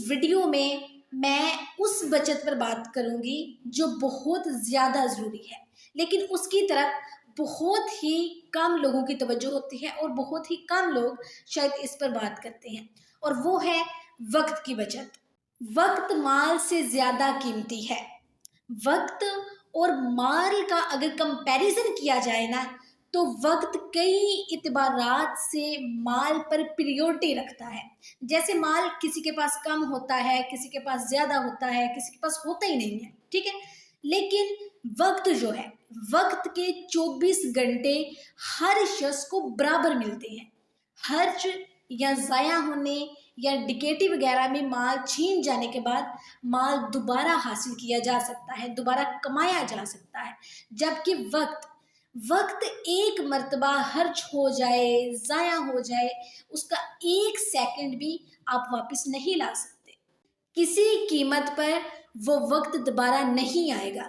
Video میں اس بچت پر بات کروں گی جو بہت زیادہ ضروری ہے، لیکن اس کی طرف بہت ہی کم لوگوں کی توجہ ہوتی ہے اور بہت ہی کم لوگ شاید اس پر بات کرتے ہیں، اور وہ ہے وقت کی بچت۔ وقت مال سے زیادہ قیمتی ہے۔ وقت اور مال کا اگر کمپیریزن کیا جائے نا تو وقت کئی اعتبارات سے مال پر پریورٹی رکھتا ہے۔ جیسے مال کسی کے پاس کم ہوتا ہے، کسی کے پاس زیادہ ہوتا ہے، کسی کے پاس ہوتا ہی نہیں ہے، ٹھیک ہے؟ لیکن وقت جو ہے، وقت کے 24 گھنٹے ہر شخص کو برابر ملتے ہیں۔ خرچ یا ضائع ہونے یا ڈکیٹی وغیرہ میں مال چھین جانے کے بعد مال دوبارہ حاصل کیا جا سکتا ہے، دوبارہ کمایا جا سکتا ہے، جبکہ وقت ایک مرتبہ خرچ ہو جائے، ضائع ہو جائے، اس کا ایک سیکنڈ بھی آپ واپس نہیں لا سکتے۔ کسی قیمت پر وہ وقت دوبارہ نہیں آئے گا۔